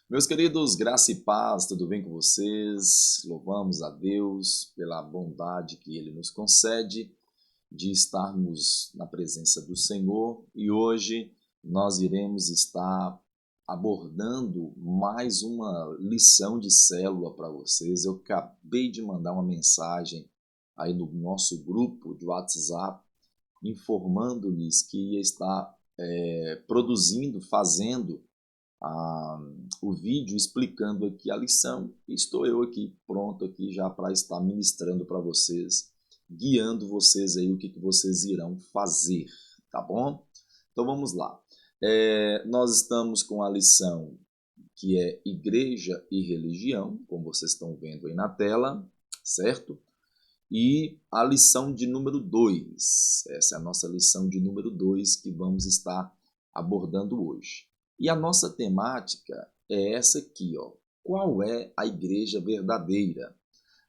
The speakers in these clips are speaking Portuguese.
Meus queridos, graça e paz, tudo bem com vocês? Louvamos a Deus pela bondade que Ele nos concede de estarmos na presença do Senhor e hoje nós iremos estar abordando mais uma lição de célula para vocês. Eu acabei de mandar uma mensagem aí no nosso grupo de WhatsApp informando-lhes que ia estar produzindo, fazendo o vídeo explicando aqui a lição. Estou eu aqui pronto aqui já para estar ministrando para vocês, guiando vocês aí o que vocês irão fazer, tá bom? Então vamos lá. Nós estamos com a lição que é Igreja e Religião, como vocês estão vendo aí na tela, certo? E a lição de número 2, essa é a nossa lição de número 2 que vamos estar abordando hoje. E a nossa temática é essa aqui, ó. Qual é a igreja verdadeira?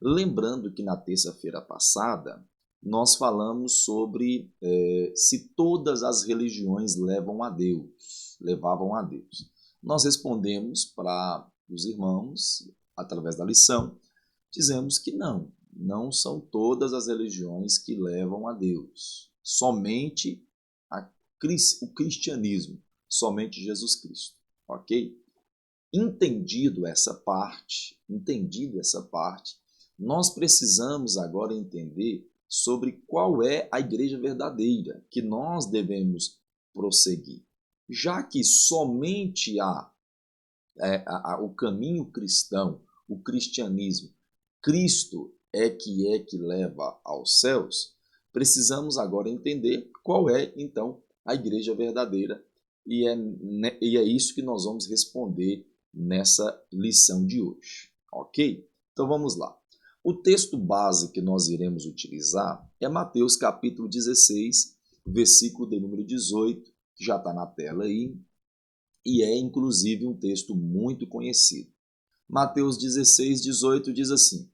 Lembrando que na terça-feira passada nós falamos sobre se todas as religiões levavam a Deus. Nós respondemos para os irmãos, através da lição, dizemos que não são todas as religiões que levam a Deus. Somente o cristianismo, somente Jesus Cristo, ok? Entendido essa parte, nós precisamos agora entender sobre qual é a igreja verdadeira que nós devemos prosseguir. Já que somente o caminho cristão, o cristianismo, Cristo é que leva aos céus, precisamos agora entender qual é, então, a igreja verdadeira e é isso que nós vamos responder nessa lição de hoje, ok? Então vamos lá. O texto base que nós iremos utilizar é Mateus capítulo 16, versículo de número 18, que já está na tela aí, e é inclusive um texto muito conhecido. Mateus 16, 18 diz assim: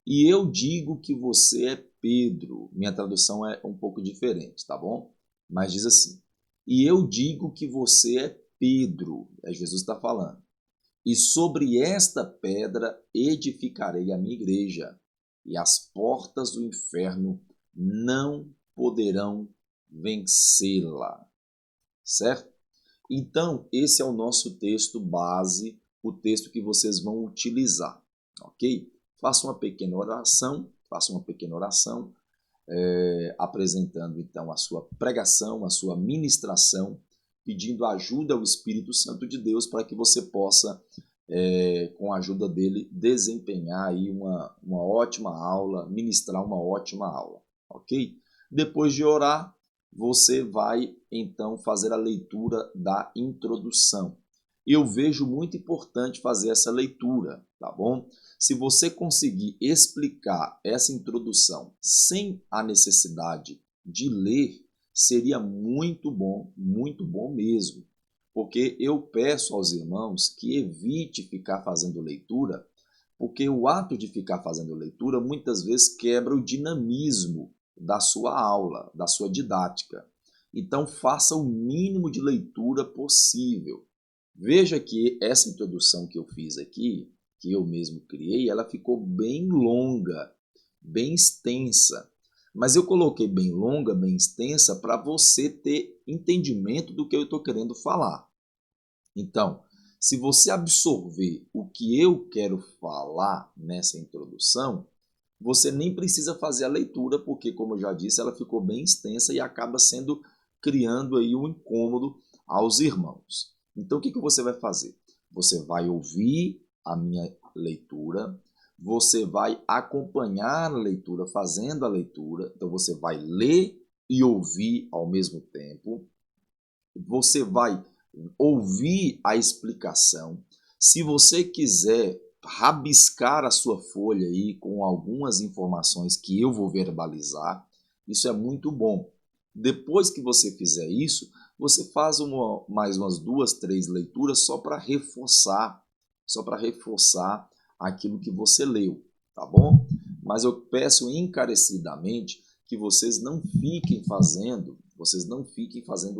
E eu digo que você é Pedro. Minha tradução é um pouco diferente, tá bom? Mas diz assim: E eu digo que você é Pedro. Jesus está falando. E sobre esta pedra edificarei a minha igreja, e as portas do inferno não poderão vencê-la. Certo? Então, esse é o nosso texto base, o texto que vocês vão utilizar, ok? Faça uma pequena oração, apresentando então a sua pregação, a sua ministração, pedindo ajuda ao Espírito Santo de Deus para que você possa, com a ajuda dele, desempenhar aí uma ótima aula, ministrar uma ótima aula, ok? Depois de orar, você vai então fazer a leitura da introdução. Eu vejo muito importante fazer essa leitura, tá bom? Se você conseguir explicar essa introdução sem a necessidade de ler, seria muito bom mesmo. Porque eu peço aos irmãos que evite ficar fazendo leitura, porque o ato de ficar fazendo leitura muitas vezes quebra o dinamismo da sua aula, da sua didática. Então, faça o mínimo de leitura possível. Veja que essa introdução que eu fiz aqui, que eu mesmo criei, ela ficou bem longa, bem extensa. Mas eu coloquei bem longa, bem extensa, para você ter entendimento do que eu estou querendo falar. Então, se você absorver o que eu quero falar nessa introdução, você nem precisa fazer a leitura, porque, como eu já disse, ela ficou bem extensa e acaba criando aí um incômodo aos irmãos. Então, o que você vai fazer? Você vai ouvir a minha leitura, você vai acompanhar a leitura, fazendo a leitura. Então, você vai ler e ouvir ao mesmo tempo. Você vai ouvir a explicação. Se você quiser rabiscar a sua folha aí com algumas informações que eu vou verbalizar, isso é muito bom. Depois que você fizer isso, você faz mais umas 2, 3 leituras só para reforçar aquilo que você leu, tá bom? Mas eu peço encarecidamente que vocês não fiquem fazendo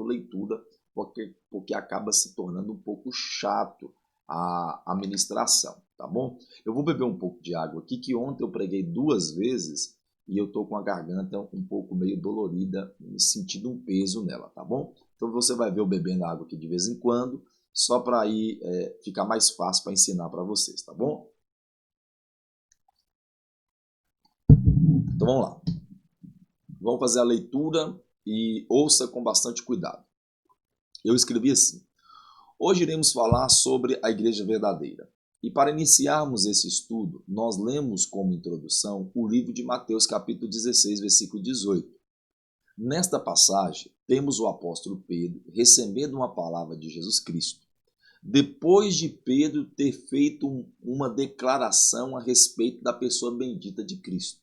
leitura, porque acaba se tornando um pouco chato a ministração, tá bom? Eu vou beber um pouco de água aqui, que ontem eu preguei 2 vezes e eu tô com a garganta um pouco meio dolorida, sentindo um peso nela, tá bom? Então você vai ver eu bebendo água aqui de vez em quando, só para aí ficar mais fácil para ensinar para vocês, tá bom? Então vamos lá. Vamos fazer a leitura e ouça com bastante cuidado. Eu escrevi assim: hoje iremos falar sobre a igreja verdadeira. E para iniciarmos esse estudo, nós lemos como introdução o livro de Mateus, capítulo 16, versículo 18. Nesta passagem, temos o apóstolo Pedro recebendo uma palavra de Jesus Cristo, depois de Pedro ter feito uma declaração a respeito da pessoa bendita de Cristo.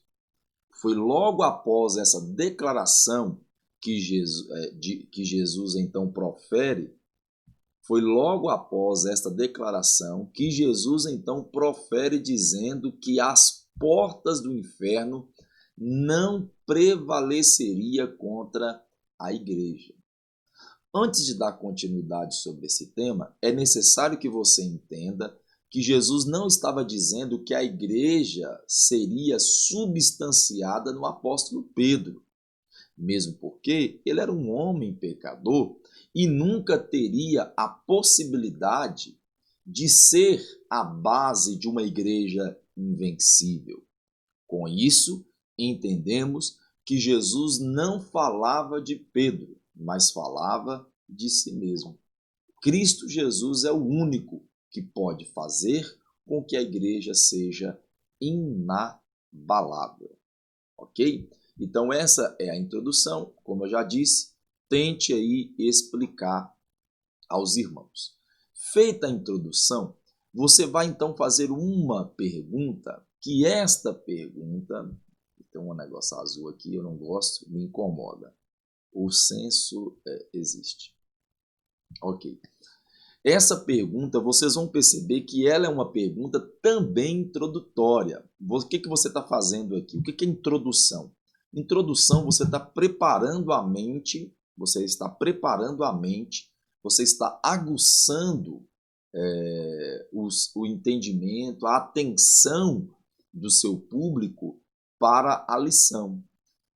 Foi logo após essa declaração que Jesus então profere. Foi logo após esta declaração que Jesus então profere dizendo que as portas do inferno não prevaleceria contra a igreja. Antes de dar continuidade sobre esse tema, é necessário que você entenda que Jesus não estava dizendo que a igreja seria substanciada no apóstolo Pedro, mesmo porque ele era um homem pecador e nunca teria a possibilidade de ser a base de uma igreja invencível. Com isso, entendemos que Jesus não falava de Pedro, mas falava de si mesmo. Cristo Jesus é o único que pode fazer com que a igreja seja inabalável. Ok? Então essa é a introdução, como eu já disse, tente aí explicar aos irmãos. Feita a introdução, você vai então fazer uma pergunta, que esta pergunta, tem um negócio azul aqui, eu não gosto, me incomoda. O senso existe. Ok. Essa pergunta, vocês vão perceber que ela é uma pergunta também introdutória. O que você está fazendo aqui? O que é introdução? Introdução, você está preparando a mente, você está aguçando o entendimento, a atenção do seu público para a lição.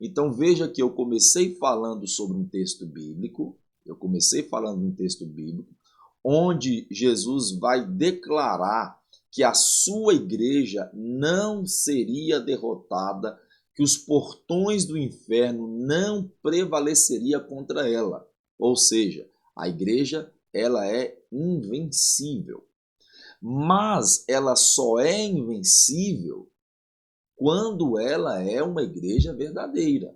Então veja que eu comecei falando sobre um texto bíblico, onde Jesus vai declarar que a sua igreja não seria derrotada, que os portões do inferno não prevaleceria contra ela. Ou seja, a igreja ela é invencível. Mas ela só é invencível quando ela é uma igreja verdadeira.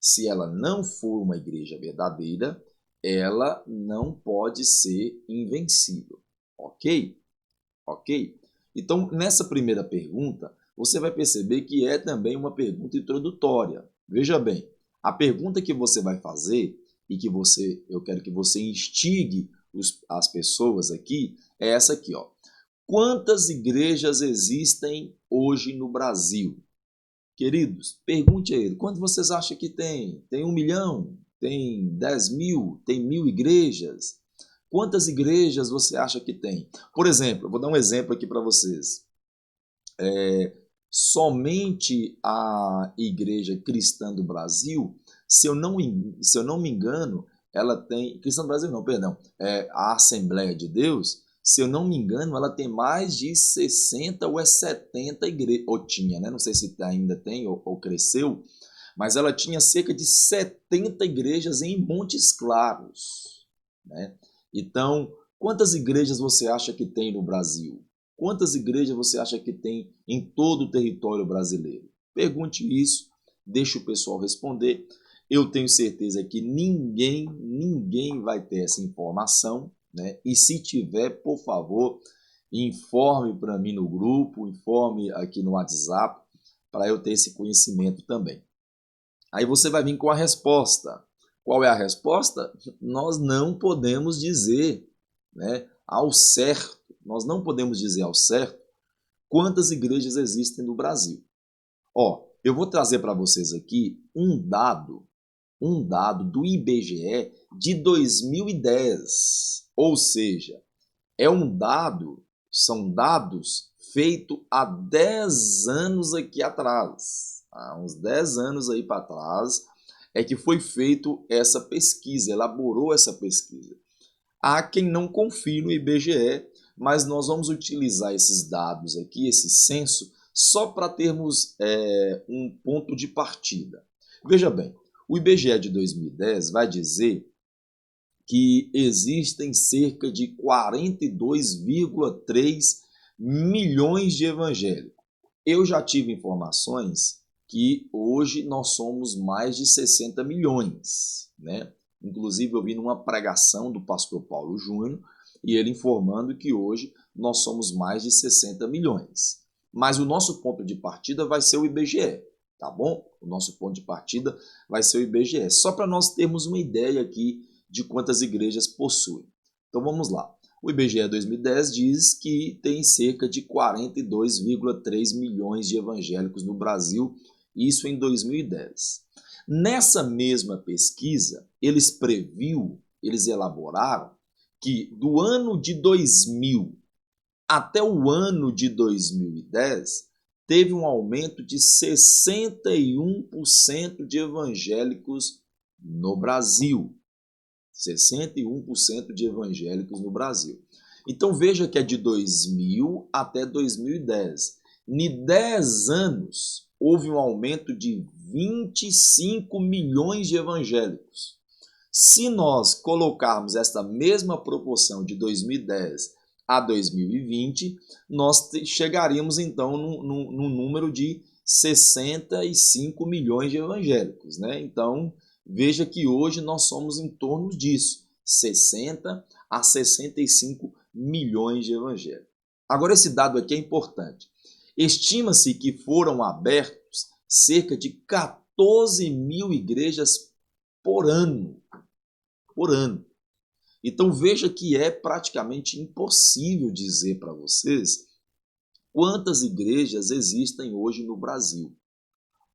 Se ela não for uma igreja verdadeira, ela não pode ser invencível. Ok? Ok? Então, nessa primeira pergunta, você vai perceber que é também uma pergunta introdutória. Veja bem, a pergunta que você vai fazer e que eu quero que você instigue as pessoas aqui é essa aqui, ó. Quantas igrejas existem hoje no Brasil? Queridos, pergunte a ele, quanto vocês acham que tem? Tem 1 milhão? Tem 10 mil? Tem 1.000 igrejas? Quantas igrejas você acha que tem? Por exemplo, eu vou dar um exemplo aqui para vocês. Somente a Igreja Cristã do Brasil, se eu não me engano, ela tem... Cristã do Brasil não, perdão. A Assembleia de Deus, se eu não me engano, ela tem mais de 60 ou 70 igrejas. Ou tinha, né? Não sei se ainda tem ou cresceu, mas ela tinha cerca de 70 igrejas em Montes Claros, né? Então, quantas igrejas você acha que tem no Brasil? Quantas igrejas você acha que tem em todo o território brasileiro? Pergunte isso, deixe o pessoal responder. Eu tenho certeza que ninguém vai ter essa informação, né? E se tiver, por favor, informe para mim no grupo, informe aqui no WhatsApp, para eu ter esse conhecimento também. Aí você vai vir com a resposta. Qual é a resposta? Nós não podemos dizer, né, ao certo, nós não podemos dizer ao certo quantas igrejas existem no Brasil. Ó, eu vou trazer para vocês aqui um dado do IBGE de 2010. Ou seja, é um dado São dados feitos há 10 anos aqui atrás. Há uns 10 anos aí para trás é que foi feito essa pesquisa, elaborou essa pesquisa. Há quem não confie no IBGE, mas nós vamos utilizar esses dados aqui, esse censo, só para termos um ponto de partida. Veja bem, o IBGE de 2010 vai dizer que existem cerca de 42,3 milhões de evangélicos. Eu já tive informações que hoje nós somos mais de 60 milhões, né? Inclusive eu vi numa pregação do pastor Paulo Júnior e ele informando que hoje nós somos mais de 60 milhões. Mas o nosso ponto de partida vai ser o IBGE, tá bom? O nosso ponto de partida vai ser o IBGE, só para nós termos uma ideia aqui de quantas igrejas possuem. Então vamos lá. O IBGE 2010 diz que tem cerca de 42,3 milhões de evangélicos no Brasil, isso em 2010. Nessa mesma pesquisa, eles elaboraram que do ano de 2000 até o ano de 2010, teve um aumento de 61% de evangélicos no Brasil. 61% de evangélicos no Brasil. Então veja que é de 2000 até 2010. Em 10 anos, houve um aumento de 25 milhões de evangélicos. Se nós colocarmos esta mesma proporção de 2010 a 2020, nós chegaríamos então num número de 65 milhões de evangélicos, né? Então, veja que hoje nós somos em torno disso, 60 a 65 milhões de evangélicos. Agora, esse dado aqui é importante. Estima-se que foram abertos cerca de 14 mil igrejas por ano. Por ano. Então, veja que é praticamente impossível dizer para vocês quantas igrejas existem hoje no Brasil.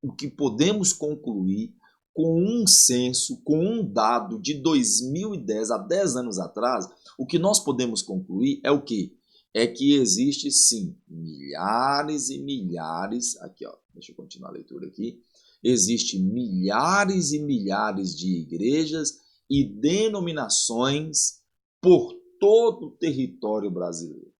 O que podemos concluir com um censo, com um dado de 2010, há 10 anos atrás, o que nós podemos concluir é o quê? É que existe, sim, milhares e milhares, aqui ó, deixa eu continuar a leitura aqui, existe milhares e milhares de igrejas e denominações por todo o território brasileiro.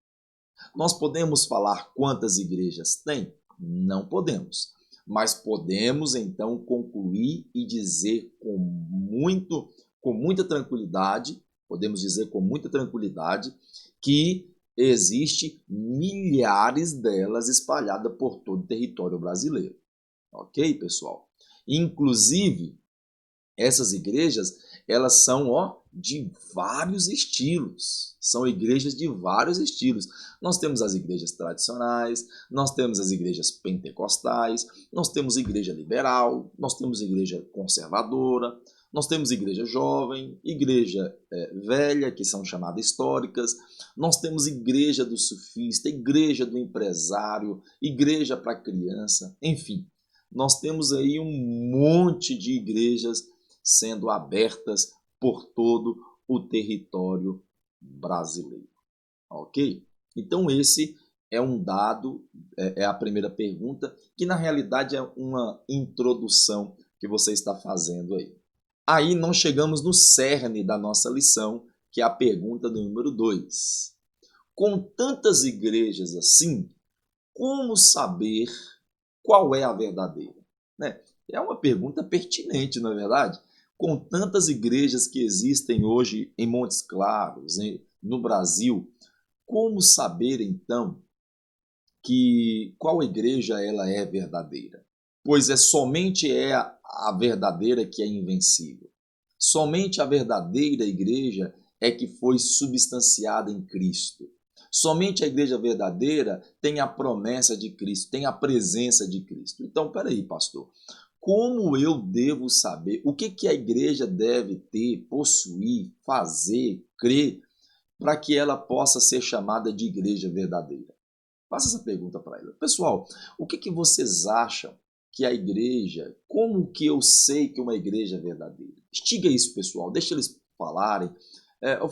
Nós podemos falar quantas igrejas tem? Não podemos. Mas podemos então concluir e dizer com muita tranquilidade, podemos dizer com muita tranquilidade que existe milhares delas espalhadas por todo o território brasileiro. Ok, pessoal? Inclusive, essas igrejas, elas são de vários estilos. São igrejas de vários estilos. Nós temos as igrejas tradicionais, nós temos as igrejas pentecostais, nós temos igreja liberal, nós temos igreja conservadora, nós temos igreja jovem, igreja velha, que são chamadas históricas, nós temos igreja do sufista, igreja do empresário, igreja para criança, enfim. Nós temos aí um monte de igrejas sendo abertas por todo o território brasileiro. Ok? Então esse é um dado, é a primeira pergunta, que na realidade é uma introdução que você está fazendo aí. Aí nós chegamos no cerne da nossa lição, que é a pergunta número 2. Com tantas igrejas assim, como saber qual é a verdadeira? Né? É uma pergunta pertinente, não é verdade? Com tantas igrejas que existem hoje em Montes Claros, no Brasil, como saber então qual igreja ela é verdadeira? Pois somente a verdadeira que é invencível. Somente a verdadeira igreja é que foi substanciada em Cristo. Somente a igreja verdadeira tem a promessa de Cristo, tem a presença de Cristo. Então, peraí, pastor. Como eu devo saber o que a igreja deve ter, possuir, fazer, crer, para que ela possa ser chamada de igreja verdadeira? Faça essa pergunta para ela. Pessoal, o que vocês acham que a igreja, como que eu sei que uma igreja é verdadeira? Instiga isso, pessoal, deixa eles falarem.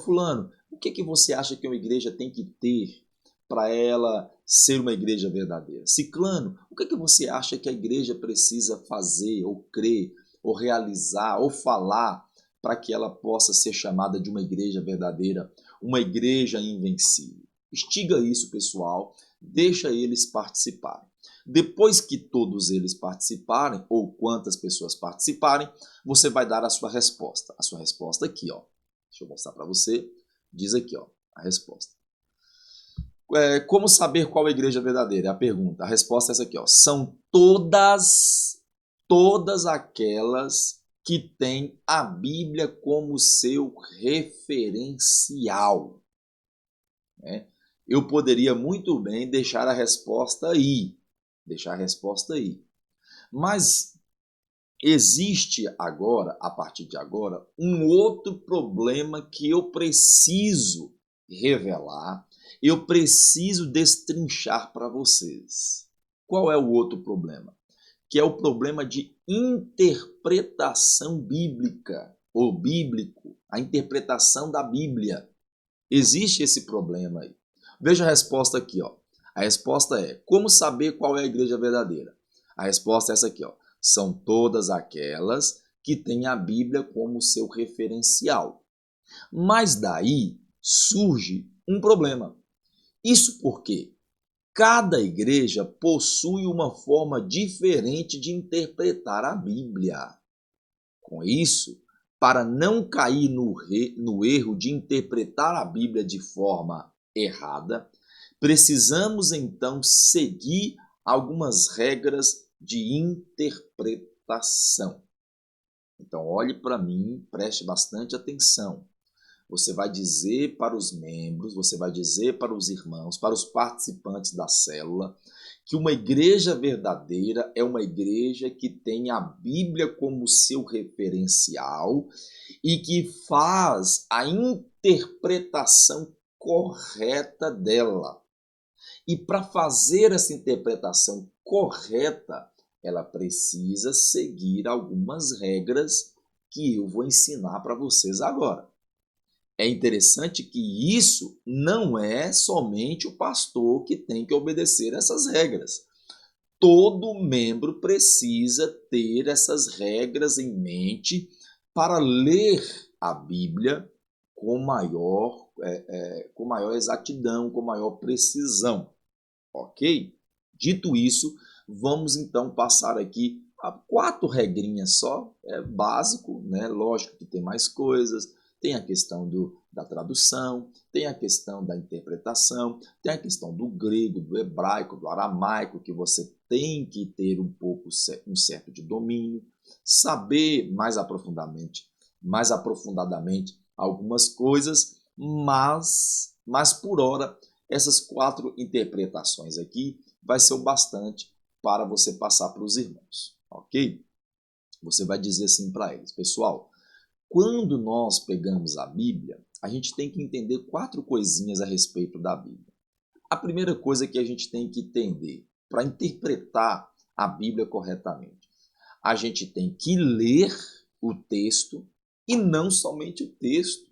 Fulano, o que você acha que uma igreja tem que ter para ela ser uma igreja verdadeira? Ciclano, o que você acha que a igreja precisa fazer, ou crer, ou realizar, ou falar para que ela possa ser chamada de uma igreja verdadeira, uma igreja invencível? Instiga isso, pessoal, deixa eles participarem. Depois que todos eles participarem, ou quantas pessoas participarem, você vai dar a sua resposta. A sua resposta aqui, ó. Deixa eu mostrar para você. Diz aqui, ó, a resposta. Como saber qual é a igreja verdadeira? É a pergunta. A resposta é essa aqui, ó. São todas aquelas que têm a Bíblia como seu referencial. Né? Eu poderia muito bem deixar a resposta aí. Mas existe agora, a partir de agora, um outro problema que eu preciso revelar, eu preciso destrinchar para vocês. Qual é o outro problema? Que é o problema de interpretação bíblica, ou bíblico, a interpretação da Bíblia. Existe esse problema aí. Veja a resposta aqui, ó. A resposta é: como saber qual é a igreja verdadeira? A resposta é essa aqui, ó. São todas aquelas que têm a Bíblia como seu referencial. Mas daí surge um problema. Isso porque cada igreja possui uma forma diferente de interpretar a Bíblia. Com isso, para não cair no erro de interpretar a Bíblia de forma errada, precisamos então seguir algumas regras de interpretação. Então, olhe para mim, preste bastante atenção. Você vai dizer para os membros, você vai dizer para os irmãos, para os participantes da célula, que uma igreja verdadeira é uma igreja que tem a Bíblia como seu referencial e que faz a interpretação correta dela. E para fazer essa interpretação correta, ela precisa seguir algumas regras que eu vou ensinar para vocês agora. É interessante que isso não é somente o pastor que tem que obedecer essas regras. Todo membro precisa ter essas regras em mente para ler a Bíblia com maior exatidão, com maior precisão. Ok? Dito isso, vamos então passar aqui a 4 regrinhas só, básico, né? Lógico que tem mais coisas, tem a questão da tradução, tem a questão da interpretação, tem a questão do grego, do hebraico, do aramaico, que você tem que ter um certo de domínio, saber mais aprofundadamente algumas coisas, mas por hora essas 4 interpretações aqui vai ser o bastante para você passar para os irmãos, ok? Você vai dizer assim para eles: pessoal, quando nós pegamos a Bíblia, a gente tem que entender 4 coisinhas a respeito da Bíblia. A primeira coisa que a gente tem que entender para interpretar a Bíblia corretamente, a gente tem que ler o texto e não somente o texto,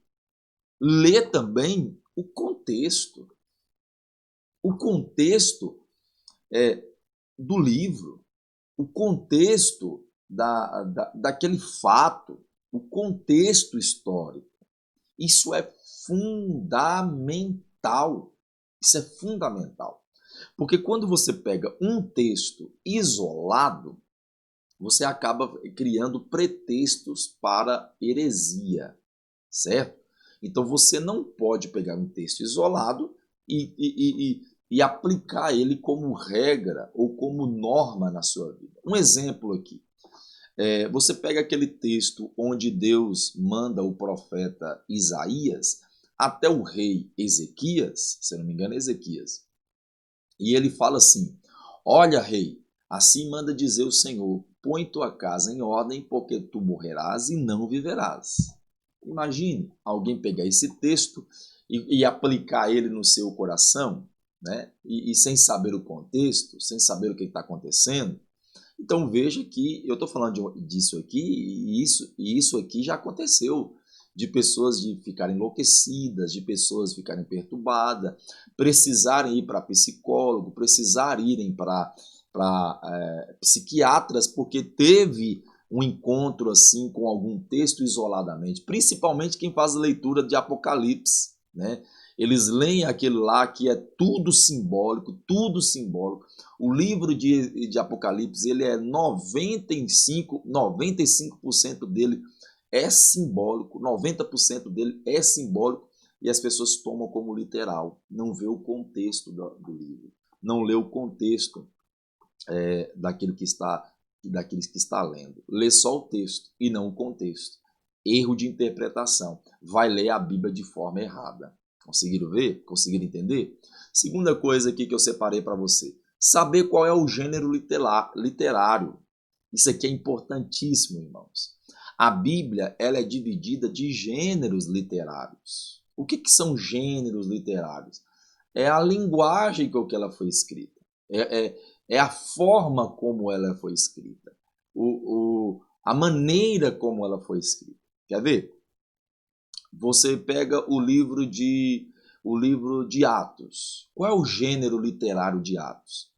ler também o contexto. O contexto do livro, o contexto daquele fato, o contexto histórico. Isso é fundamental. Isso é fundamental. Porque quando você pega um texto isolado, você acaba criando pretextos para heresia, certo? Então você não pode pegar um texto isolado e aplicar ele como regra ou como norma na sua vida. Um exemplo aqui. Você pega aquele texto onde Deus manda o profeta Isaías até o rei Ezequias, se não me engano é Ezequias, e ele fala assim: olha, rei, assim manda dizer o Senhor, põe tua casa em ordem, porque tu morrerás e não viverás. Imagine alguém pegar esse texto e aplicar ele no seu coração, né? E sem saber o contexto, sem saber o que está acontecendo. Então veja que eu estou falando disso aqui e isso aqui já aconteceu. de pessoas de ficarem enlouquecidas, de pessoas ficarem perturbadas, precisarem ir para psicólogo, precisarem irem para psiquiatras, porque teve um encontro assim com algum texto isoladamente, principalmente quem faz leitura de Apocalipse, né? Eles leem aquele lá que é tudo simbólico, tudo simbólico. O livro de Apocalipse, ele é 95% dele é simbólico, 90% dele é simbólico, e as pessoas tomam como literal, não vê o contexto do livro, não lê o contexto daqueles que está lendo. Lê só o texto e não o contexto. Erro de interpretação. Vai ler a Bíblia de forma errada. Conseguiram ver? Conseguiram entender? Segunda coisa aqui que eu separei para você. Saber qual é o gênero literário. Isso aqui é importantíssimo, irmãos. A Bíblia, ela é dividida de gêneros literários. O que são gêneros literários? É a linguagem com que ela foi escrita. É a forma como ela foi escrita. A maneira como ela foi escrita. Quer ver? Você pega o livro de Atos. Qual é o gênero literário de Atos?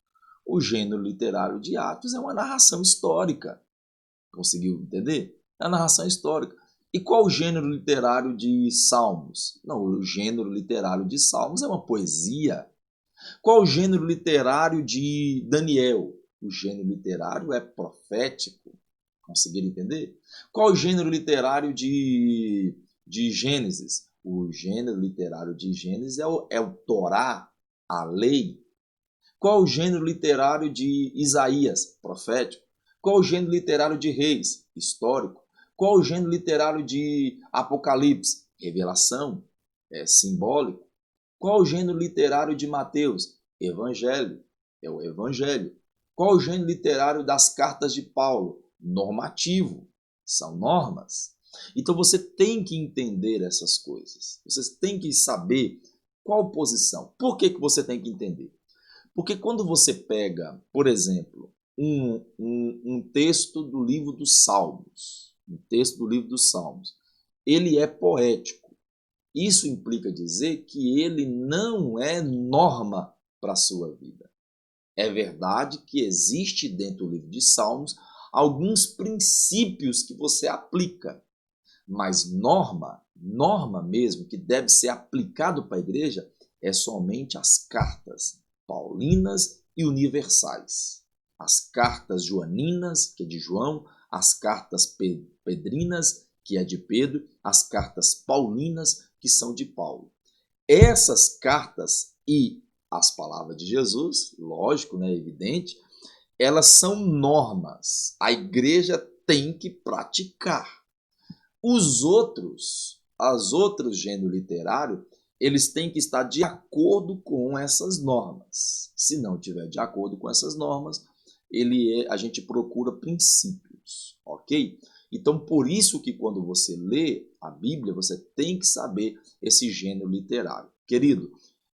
O gênero literário de Atos é uma narração histórica. Conseguiu entender? É a narração histórica. E qual o gênero literário de Salmos? Não, o gênero literário de Salmos é uma poesia. Qual o gênero literário de Daniel? O gênero literário é profético. Conseguiram entender? Qual o gênero literário de Gênesis? O gênero literário de Gênesis é o Torá, a lei. Qual o gênero literário de Isaías? Profético. Qual o gênero literário de Reis? Histórico. Qual o gênero literário de Apocalipse? Revelação. É simbólico. Qual o gênero literário de Mateus? Evangelho. É o Evangelho. Qual o gênero literário das cartas de Paulo? Normativo. São normas. Então você tem que entender essas coisas. Você tem que saber qual posição. Por que você tem que entender? Porque quando você pega, por exemplo, um texto do livro dos Salmos, ele é poético. Isso implica dizer que ele não é norma para a sua vida. É verdade que existe dentro do livro de Salmos alguns princípios que você aplica, mas norma mesmo, que deve ser aplicado para a igreja, é somente as cartas paulinas e universais. As cartas joaninas, que é de João, as cartas pedrinas, que é de Pedro, as cartas paulinas, que são de Paulo. Essas cartas e as palavras de Jesus, lógico, né, evidente, elas são normas. A igreja tem que praticar. Os outros gêneros literários, eles têm que estar de acordo com essas normas. Se não estiver de acordo com essas normas, a gente procura princípios, ok? Então, por isso que quando você lê a Bíblia, você tem que saber esse gênero literário. Querido,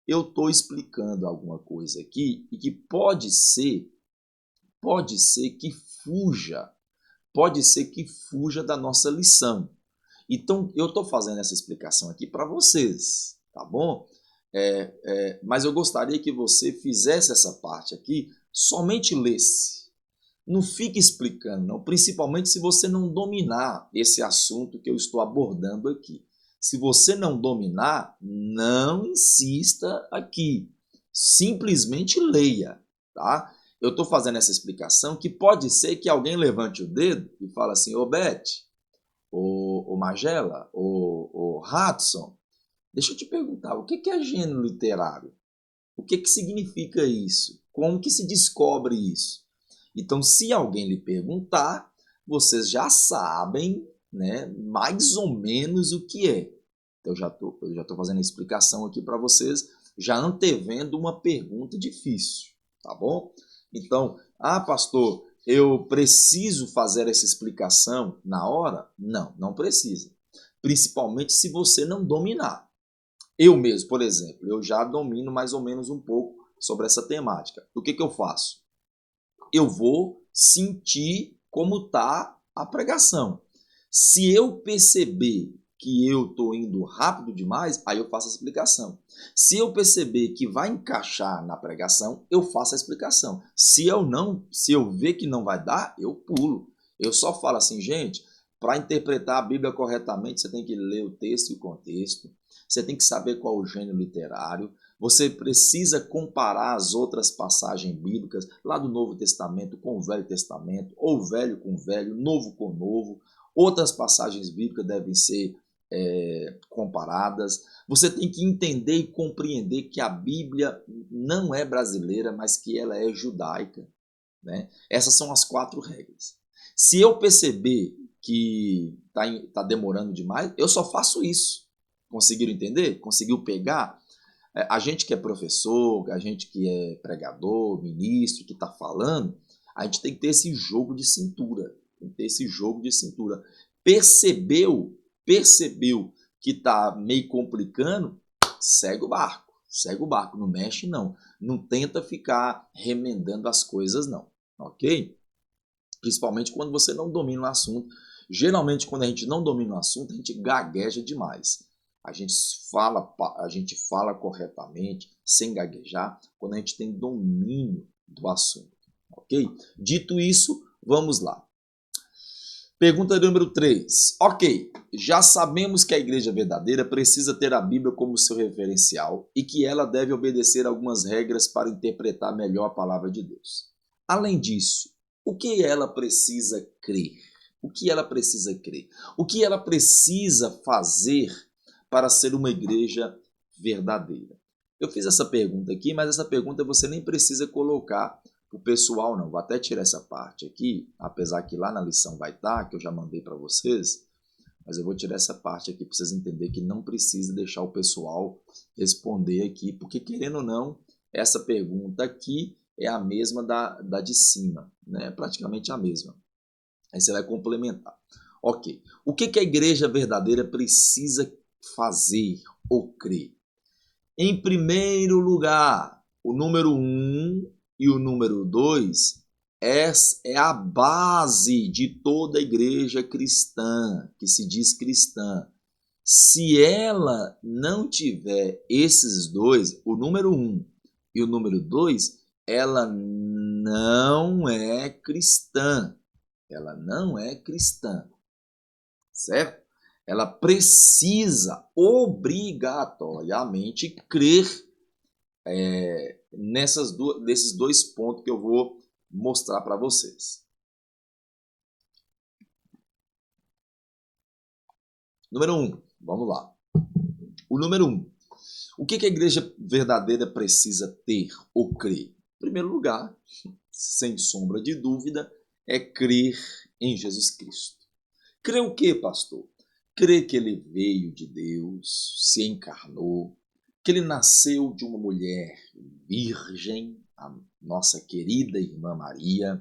eu estou explicando alguma coisa aqui e que pode ser que fuja da nossa lição. Então, eu estou fazendo essa explicação aqui para vocês, tá bom? Mas eu gostaria que você fizesse essa parte aqui, somente lesse. Não fique explicando, não, principalmente se você não dominar esse assunto que eu estou abordando aqui. Se você não dominar, não insista aqui. Simplesmente leia, tá? Eu estou fazendo essa explicação que pode ser que alguém levante o dedo e fale assim, ô Beth, ô Magela, ô Hudson, deixa eu te perguntar, o que é gênero literário? O que significa isso? Como que se descobre isso? Então, se alguém lhe perguntar, vocês já sabem, né, mais ou menos o que é. Então, eu já tô fazendo a explicação aqui para vocês, já antevendo uma pergunta difícil, tá bom? Então, pastor, eu preciso fazer essa explicação na hora? Não, não precisa. Principalmente se você não dominar. Eu mesmo, por exemplo, eu já domino mais ou menos um pouco sobre essa temática. O que eu faço? Eu vou sentir como está a pregação. Se eu perceber que eu estou indo rápido demais, aí eu faço a explicação. Se eu perceber que vai encaixar na pregação, eu faço a explicação. Se eu ver que não vai dar, eu pulo. Eu só falo assim, gente, para interpretar a Bíblia corretamente, você tem que ler o texto e o contexto, você tem que saber qual é o gênero literário, você precisa comparar as outras passagens bíblicas lá do Novo Testamento com o Velho Testamento, ou velho com velho, novo com novo. Outras passagens bíblicas devem ser comparadas. Você tem que entender e compreender que a Bíblia não é brasileira, mas que ela é judaica, né? Essas são as 4 regras. Se eu perceber que tá demorando demais, eu só faço isso. Conseguiram entender? Conseguiu pegar? A gente que é professor, a gente que é pregador, ministro, que está falando, a gente tem que ter esse jogo de cintura. Tem que ter esse jogo de cintura. Percebeu que está meio complicando, segue o barco, não mexe não. Não tenta ficar remendando as coisas não, ok? Principalmente quando você não domina o assunto. Geralmente quando a gente não domina o assunto, a gente gagueja demais. A gente fala corretamente, sem gaguejar, quando a gente tem domínio do assunto, ok? Dito isso, vamos lá. Pergunta número 3. Ok, já sabemos que a igreja verdadeira precisa ter a Bíblia como seu referencial e que ela deve obedecer algumas regras para interpretar melhor a palavra de Deus. Além disso, o que ela precisa crer? O que ela precisa crer? O que ela precisa fazer para ser uma igreja verdadeira? Eu fiz essa pergunta aqui, mas essa pergunta você nem precisa colocar o pessoal não. Vou até tirar essa parte aqui, apesar que lá na lição vai estar, que eu já mandei para vocês, mas eu vou tirar essa parte aqui para vocês entenderem que não precisa deixar o pessoal responder aqui, porque querendo ou não, essa pergunta aqui é a mesma da de cima, né? É praticamente a mesma. Aí você vai complementar. Ok. O que a igreja verdadeira precisa fazer ou crer? Em primeiro lugar, o número 1 e o número 2 é a base de toda a igreja cristã, que se diz cristã. Se ela não tiver esses dois, o número 1 e o número 2, ela não é cristã. Ela não é cristã, certo? Ela precisa obrigatoriamente crer nesses 2 pontos que eu vou mostrar para vocês. Número 1, vamos lá. O número 1. O que a igreja verdadeira precisa ter ou crer? Em primeiro lugar, sem sombra de dúvida, é crer em Jesus Cristo. Crer o quê, pastor? Crer que ele veio de Deus, se encarnou, que ele nasceu de uma mulher virgem, a nossa querida irmã Maria.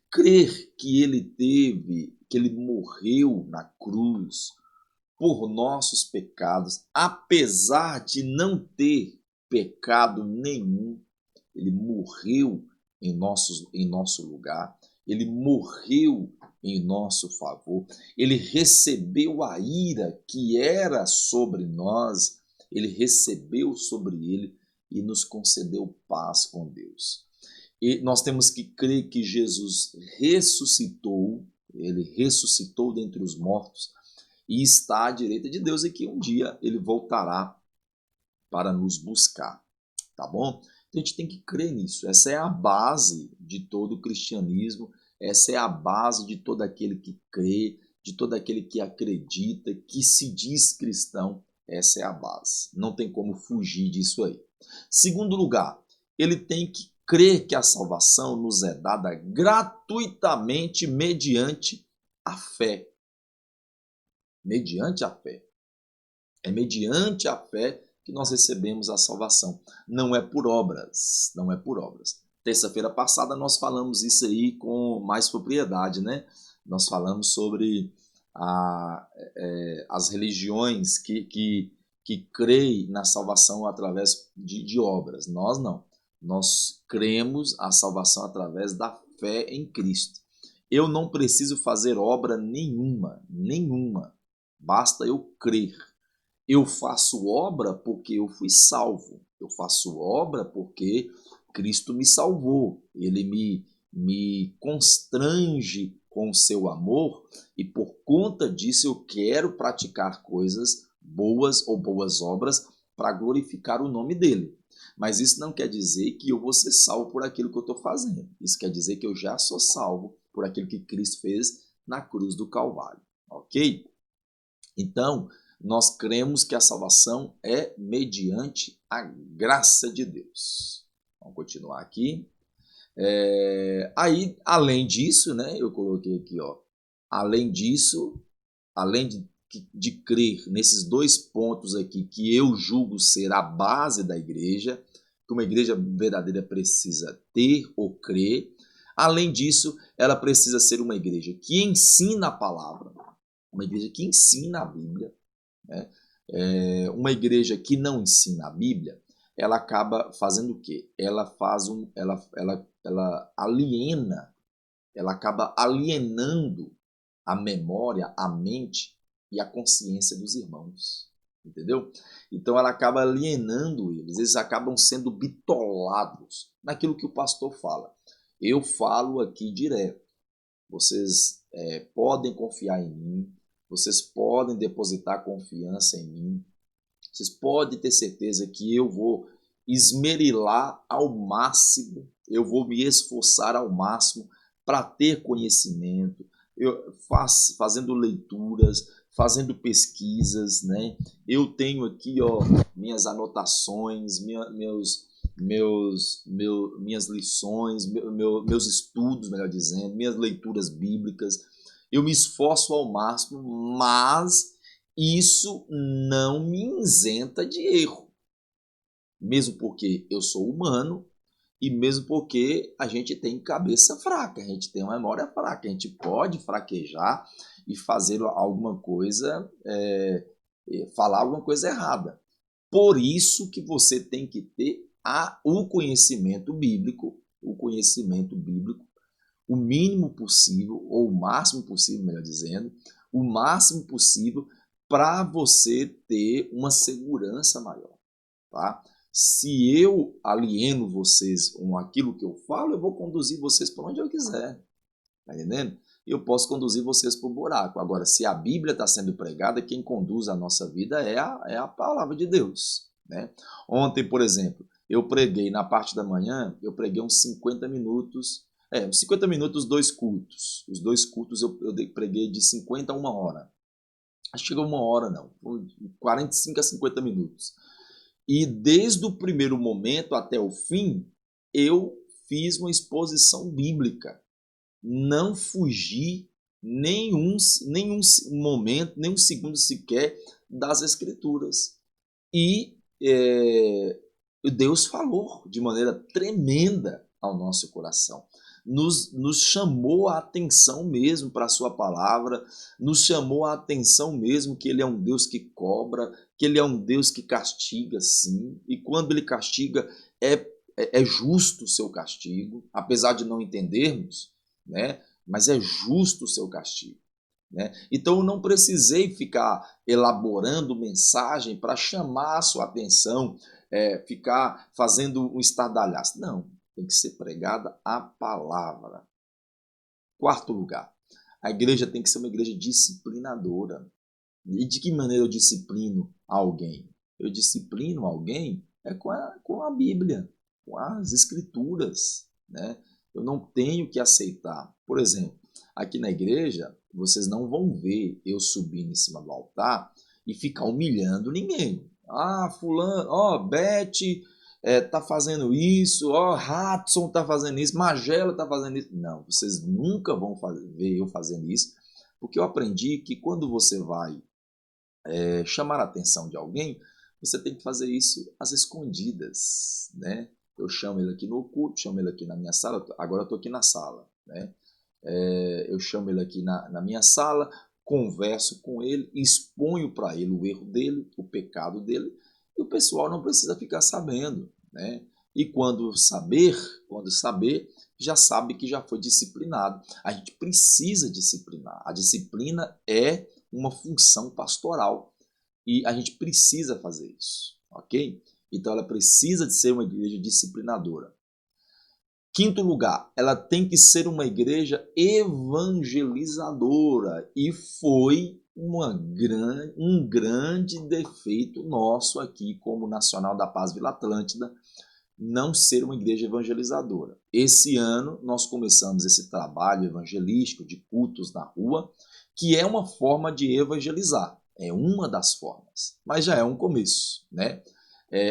Crer que ele morreu na cruz por nossos pecados, apesar de não ter pecado nenhum, ele morreu em nosso lugar, ele morreu em nosso favor, ele recebeu a ira que era sobre nós, ele recebeu sobre ele e nos concedeu paz com Deus. E nós temos que crer que Jesus ressuscitou, ele ressuscitou dentre os mortos e está à direita de Deus e que um dia ele voltará para nos buscar, tá bom? Então a gente tem que crer nisso. Essa é a base de todo o cristianismo, essa é a base de todo aquele que crê, de todo aquele que acredita, que se diz cristão. Essa é a base. Não tem como fugir disso aí. Segundo lugar, ele tem que crer que a salvação nos é dada gratuitamente mediante a fé. Mediante a fé. É mediante a fé que nós recebemos a salvação. Não é por obras, não é por obras. Terça-feira passada nós falamos isso aí com mais propriedade, né? Nós falamos sobre as religiões que creem na salvação através de obras. Nós não. Nós cremos a salvação através da fé em Cristo. Eu não preciso fazer obra nenhuma, basta eu crer. Eu faço obra porque eu fui salvo. Eu faço obra porque Cristo me salvou. Ele me constrange com o seu amor e por conta disso eu quero praticar coisas boas ou boas obras para glorificar o nome dele. Mas isso não quer dizer que eu vou ser salvo por aquilo que eu estou fazendo. Isso quer dizer que eu já sou salvo por aquilo que Cristo fez na cruz do Calvário. Ok? Então, nós cremos que a salvação é mediante a graça de Deus. Vamos continuar aqui. Aí, além disso, né, eu coloquei aqui, ó, além disso, além de crer nesses dois pontos aqui que eu julgo ser a base da igreja, que uma igreja verdadeira precisa ter ou crer, além disso, ela precisa ser uma igreja que ensina a palavra, uma igreja que ensina a Bíblia, né? Uma igreja que não ensina a Bíblia, ela acaba fazendo o quê? Ela faz ela aliena, ela acaba alienando a memória, a mente e a consciência dos irmãos, entendeu? Então ela acaba alienando eles acabam sendo bitolados naquilo que o pastor fala. Eu falo aqui direto, vocês podem confiar em mim, vocês podem depositar confiança em mim, vocês podem ter certeza que eu vou esmerilar ao máximo, eu vou me esforçar ao máximo para ter conhecimento, fazendo leituras, fazendo pesquisas, né? Eu tenho aqui, ó, minhas anotações, minhas lições, meus estudos, melhor dizendo, minhas leituras bíblicas. Eu me esforço ao máximo, mas isso não me isenta de erro. Mesmo porque eu sou humano e mesmo porque a gente tem cabeça fraca, a gente tem uma memória fraca, a gente pode fraquejar e fazer alguma coisa, falar alguma coisa errada. Por isso que você tem que ter o conhecimento bíblico, o mínimo possível, ou o máximo possível, melhor dizendo, o máximo possível para você ter uma segurança maior, tá? Se eu alieno vocês com aquilo que eu falo, eu vou conduzir vocês para onde eu quiser, tá entendendo? Eu posso conduzir vocês para o buraco. Agora, se a Bíblia está sendo pregada, quem conduz a nossa vida é a palavra de Deus, né? Ontem, por exemplo, eu preguei na parte da manhã, eu preguei uns 50 minutos, uns 50 minutos, dois cultos. Os dois cultos eu preguei de 50 a 1 hora. Acho que chegou 1 hora, não. 45 a 50 minutos. E desde o primeiro momento até o fim, eu fiz uma exposição bíblica. Não fugi nenhum momento, nenhum segundo sequer das Escrituras. E Deus falou de maneira tremenda ao nosso coração. Nos chamou a atenção mesmo para a sua palavra, nos chamou a atenção mesmo que ele é um Deus que cobra, que ele é um Deus que castiga, sim, e quando ele castiga é justo o seu castigo, apesar de não entendermos, né? Mas é justo o seu castigo, né? Então eu não precisei ficar elaborando mensagem para chamar a sua atenção, ficar fazendo um estardalhaço. Não, tem que ser pregada a palavra. Quarto lugar, a igreja tem que ser uma igreja disciplinadora. E de que maneira eu disciplino alguém? Eu disciplino alguém com a Bíblia, com as Escrituras, né? Eu não tenho que aceitar. Por exemplo, aqui na igreja, vocês não vão ver eu subindo em cima do altar e ficar humilhando ninguém. Ah, fulano, ó, Beth tá fazendo isso, ó, Hudson tá fazendo isso, Magela tá fazendo isso. Não, vocês nunca vão ver eu fazendo isso, porque eu aprendi que quando você vai chamar a atenção de alguém, você tem que fazer isso às escondidas, né? Eu chamo ele aqui no culto, chamo ele aqui na minha sala, agora eu estou aqui na sala, né? Eu chamo ele aqui na minha sala, converso com ele, exponho para ele o erro dele, o pecado dele, e o pessoal não precisa ficar sabendo, né? E quando saber, já sabe que já foi disciplinado. A gente precisa disciplinar. A disciplina é uma função pastoral. E a gente precisa fazer isso, ok? Então ela precisa de ser uma igreja disciplinadora. Quinto lugar, ela tem que ser uma igreja evangelizadora. E foi um grande defeito nosso aqui como Nacional da Paz Vila Atlântida, não ser uma igreja evangelizadora. Esse ano nós começamos esse trabalho evangelístico de cultos na rua, que é uma forma de evangelizar. É uma das formas, mas já é um começo, né?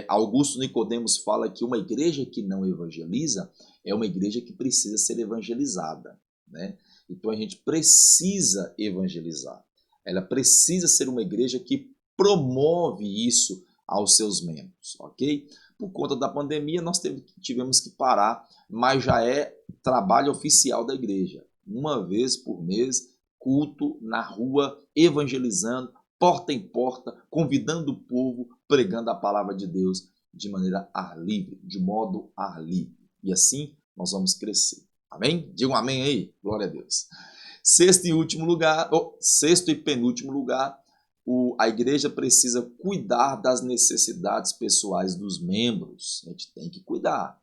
Augusto Nicodemos fala que uma igreja que não evangeliza é uma igreja que precisa ser evangelizada, né? Então a gente precisa evangelizar. Ela precisa ser uma igreja que promove isso aos seus membros, ok? Por conta da pandemia nós tivemos que parar, mas já é trabalho oficial da igreja. Uma vez por mês, culto na rua, evangelizando, porta em porta, convidando o povo, pregando a palavra de Deus de maneira ar livre, de modo ar livre. E assim nós vamos crescer. Amém? Diga um amém aí. Glória a Deus. Sexto e penúltimo lugar, a igreja precisa cuidar das necessidades pessoais dos membros. A gente tem que cuidar.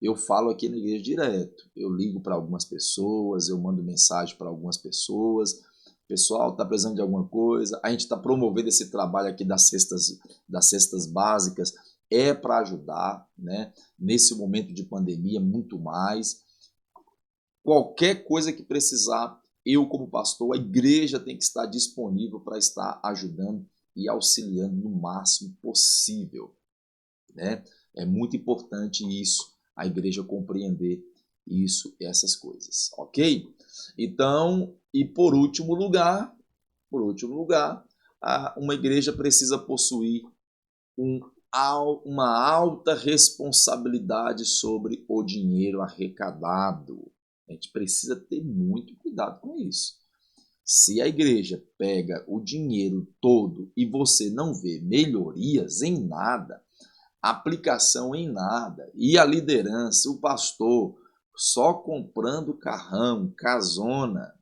Eu falo aqui na igreja direto. Eu ligo para algumas pessoas, eu mando mensagem para algumas pessoas. Pessoal, está precisando de alguma coisa? A gente está promovendo esse trabalho aqui das cestas básicas. É para ajudar, né? Nesse momento de pandemia, muito mais. Qualquer coisa que precisar, eu como pastor, a igreja tem que estar disponível para estar ajudando e auxiliando no máximo possível, né? É muito importante isso, a igreja compreender isso, essas coisas, ok? Então, e por último lugar, uma igreja precisa possuir uma alta responsabilidade sobre o dinheiro arrecadado. A gente precisa ter muito cuidado com isso. Se a igreja pega o dinheiro todo e você não vê melhorias em nada, aplicação em nada, e a liderança, o pastor, só comprando carrão, casona,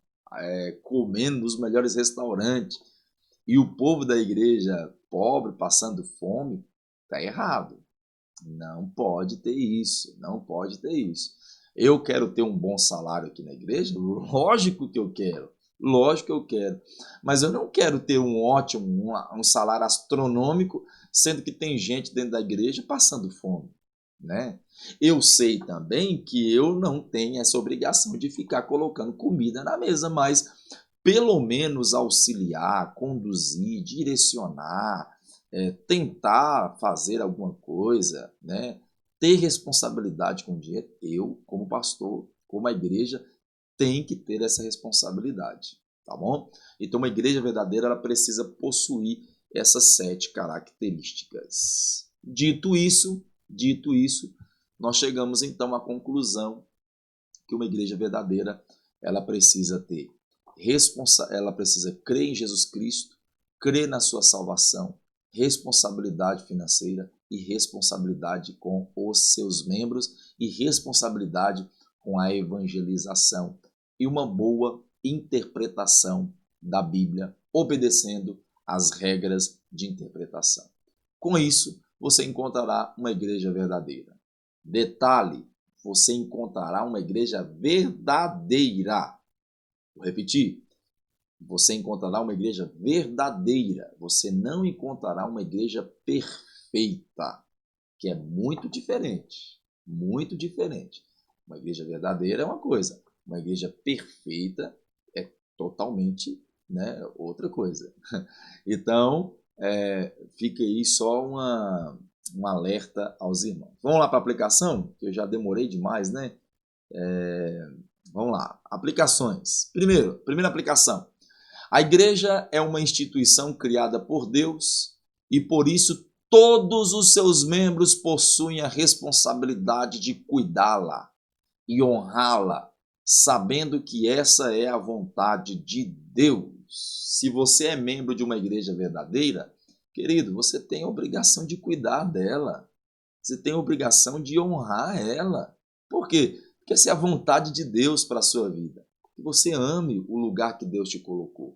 comendo nos melhores restaurantes, e o povo da igreja pobre, passando fome, está errado. Não pode ter isso, não pode ter isso. Eu quero ter um bom salário aqui na igreja? Lógico que eu quero, mas eu não quero ter um salário astronômico, sendo que tem gente dentro da igreja passando fome, né? Eu sei também que eu não tenho essa obrigação de ficar colocando comida na mesa, mas pelo menos auxiliar, conduzir, direcionar, tentar fazer alguma coisa, né? Ter responsabilidade com o dinheiro. Eu, como pastor, como a igreja, tem que ter essa responsabilidade, tá bom? Então, uma igreja verdadeira, ela precisa possuir essas 7 características. Dito isso, nós chegamos então à conclusão que uma igreja verdadeira, ela precisa ter ela precisa crer em Jesus Cristo, crer na sua salvação, responsabilidade financeira e responsabilidade com os seus membros e responsabilidade com a evangelização e uma boa interpretação da Bíblia, obedecendo às regras de interpretação. Com isso, você encontrará uma igreja verdadeira. Detalhe, você encontrará uma igreja verdadeira. Vou repetir. Você encontrará uma igreja verdadeira. Você não encontrará uma igreja perfeita, que é muito diferente. Muito diferente. Uma igreja verdadeira é uma coisa. Uma igreja perfeita é totalmente, né, outra coisa. Então, fica aí só um alerta aos irmãos. Vamos lá para a aplicação? Que eu já demorei demais, né? Vamos lá. Aplicações. Primeira aplicação. A igreja é uma instituição criada por Deus e, por isso, todos os seus membros possuem a responsabilidade de cuidá-la e honrá-la, sabendo que essa é a vontade de Deus. Se você é membro de uma igreja verdadeira, querido, você tem a obrigação de cuidar dela. Você tem a obrigação de honrar ela. Por quê? Porque essa é a vontade de Deus para a sua vida. Que você ame o lugar que Deus te colocou.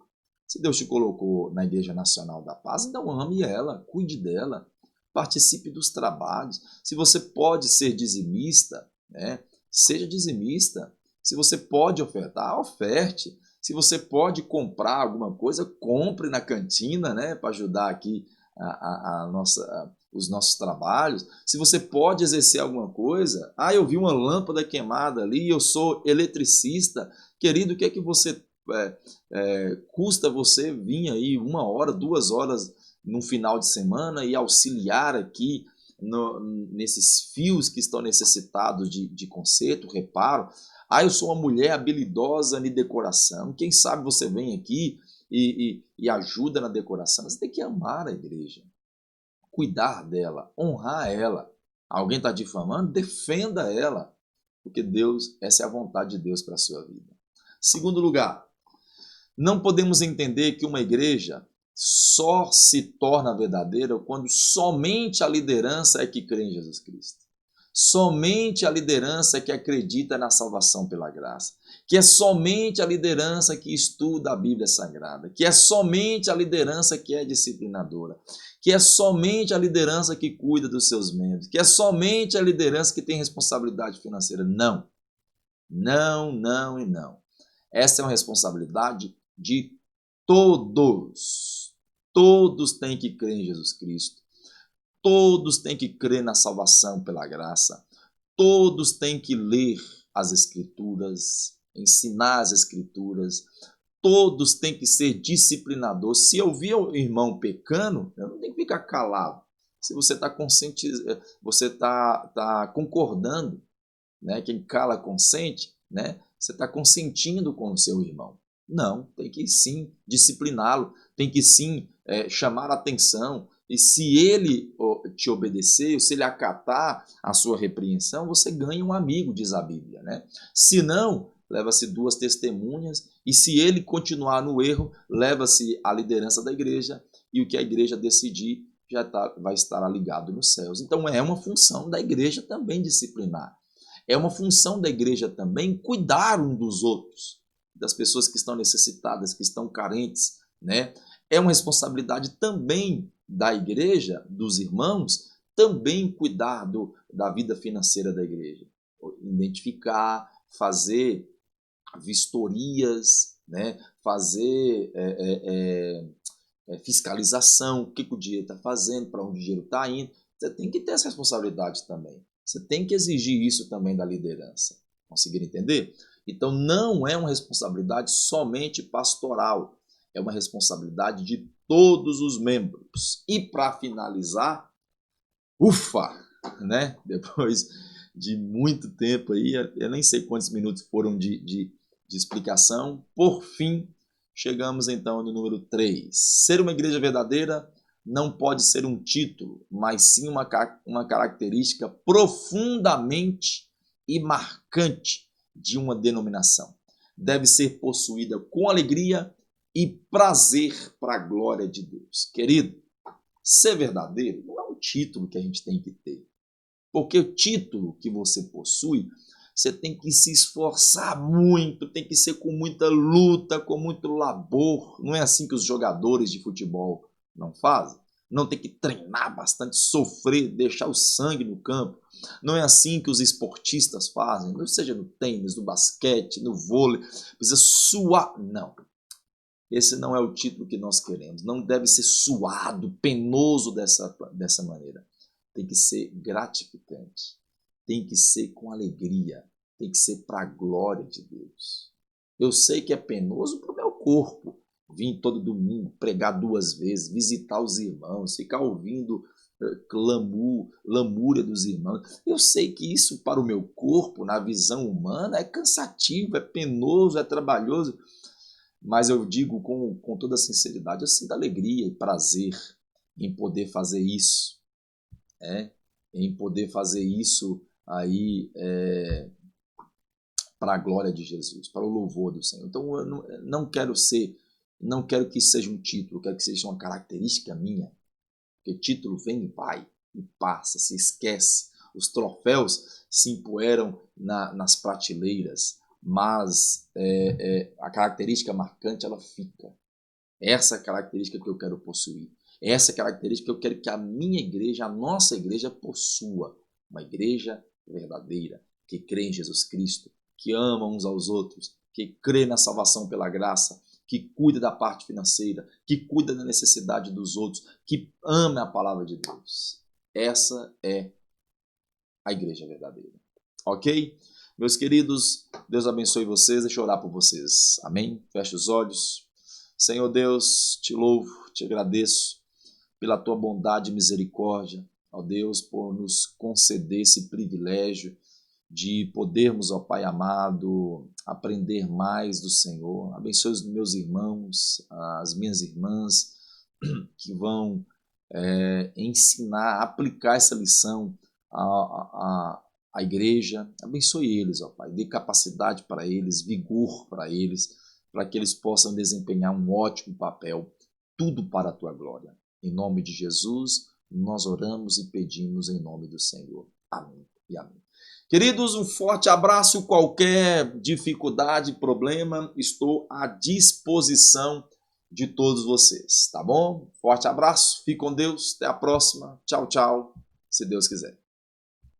Se Deus te colocou na Igreja Nacional da Paz, então ame ela, cuide dela, participe dos trabalhos. Se você pode ser dizimista, né, seja dizimista. Se você pode ofertar, oferte. Se você pode comprar alguma coisa, compre na cantina, né, para ajudar aqui os nossos trabalhos. Se você pode exercer alguma coisa, eu vi uma lâmpada queimada ali, eu sou eletricista, querido, o que é que você custa você vir aí 1 hora, 2 horas no final de semana e auxiliar aqui nesses fios que estão necessitados de conserto, reparo? Eu sou uma mulher habilidosa em decoração. Quem sabe você vem aqui e ajuda na decoração. Você tem que amar a igreja, cuidar dela, honrar ela. Alguém está difamando? Defenda ela, porque essa é a vontade de Deus para a sua vida. Segundo lugar, não podemos entender que uma igreja só se torna verdadeira quando somente a liderança é que crê em Jesus Cristo. Somente a liderança que acredita na salvação pela graça, que é somente a liderança que estuda a Bíblia Sagrada, que é somente a liderança que é disciplinadora, que é somente a liderança que cuida dos seus membros, que é somente a liderança que tem responsabilidade financeira. Não, não, não e não. Essa é uma responsabilidade de todos. Todos têm que crer em Jesus Cristo. Todos têm que crer na salvação pela graça. Todos têm que ler as Escrituras, ensinar as Escrituras. Todos têm que ser disciplinadores. Se eu vi o irmão pecando, eu não tenho que ficar calado. Se você está consciente, você está concordando, né? Quem cala consente, né? Você está consentindo com o seu irmão. Não, tem que sim discipliná-lo, tem que sim chamar a atenção. E se ele te obedecer, se ele acatar a sua repreensão, você ganha um amigo, diz a Bíblia, né? Se não, leva-se 2 testemunhas, e se ele continuar no erro, leva-se a liderança da igreja, e o que a igreja decidir vai estar ligado nos céus. Então é uma função da igreja também disciplinar. É uma função da igreja também cuidar um dos outros, das pessoas que estão necessitadas, que estão carentes, né? É uma responsabilidade também da igreja, dos irmãos, também cuidar da vida financeira da igreja. Identificar, fazer vistorias, né? Fazer fiscalização, o que o dinheiro está fazendo, para onde o dinheiro está indo. Você tem que ter essa responsabilidade também. Você tem que exigir isso também da liderança. Conseguiram entender? Então não é uma responsabilidade somente pastoral, é uma responsabilidade de todos os membros. E para finalizar, né? Depois de muito tempo aí, eu nem sei quantos minutos foram de explicação, por fim, chegamos então no número 3. Ser uma igreja verdadeira não pode ser um título, mas sim uma característica profundamente e marcante de uma denominação. Deve ser possuída com alegria e prazer para a glória de Deus. Querido, ser verdadeiro não é um título que a gente tem que ter. Porque o título que você possui, você tem que se esforçar muito, tem que ser com muita luta, com muito labor. Não é assim que os jogadores de futebol não fazem? Não tem que treinar bastante, sofrer, deixar o sangue no campo. Não é assim que os esportistas fazem, seja no tênis, no basquete, no vôlei. Precisa suar. Não. Esse não é o título que nós queremos. Não deve ser suado, penoso dessa maneira. Tem que ser gratificante. Tem que ser com alegria. Tem que ser para a glória de Deus. Eu sei que é penoso para o meu corpo. Vim todo domingo, pregar 2 vezes, visitar os irmãos, ficar ouvindo lamúria dos irmãos. Eu sei que isso para o meu corpo, na visão humana, é cansativo, é penoso, é trabalhoso. Mas eu digo com toda sinceridade, eu sinto alegria e prazer em poder fazer isso. Em poder fazer isso aí para a glória de Jesus, para o louvor do Senhor. Então eu não quero que isso seja um título, quero que seja uma característica minha, porque título vem e vai, e passa, se esquece, os troféus se empoeiram nas prateleiras, mas a característica marcante ela fica, Essa é a característica que eu quero possuir. Essa é a característica que eu quero que a minha igreja, a nossa igreja, possua. Uma igreja verdadeira, que crê em Jesus Cristo, que ama uns aos outros, que crê na salvação pela graça, que cuida da parte financeira, que cuida da necessidade dos outros, que ama a palavra de Deus. Essa é a igreja verdadeira. Ok? Meus queridos, Deus abençoe vocês. Deixa eu orar por vocês. Amém? Feche os olhos. Senhor Deus, te louvo, te agradeço pela tua bondade e misericórdia, ó Deus, por nos conceder esse privilégio de podermos, ó Pai amado, aprender mais do Senhor. Abençoe os meus irmãos, as minhas irmãs, que vão ensinar, aplicar essa lição à igreja. Abençoe eles, ó Pai, dê capacidade para eles, vigor para eles, para que eles possam desempenhar um ótimo papel, tudo para a tua glória. Em nome de Jesus, nós oramos e pedimos em nome do Senhor. Amém e amém. Queridos, um forte abraço. Qualquer dificuldade, problema, estou à disposição de todos vocês, tá bom? Forte abraço, fique com Deus, até a próxima. Tchau, tchau, se Deus quiser.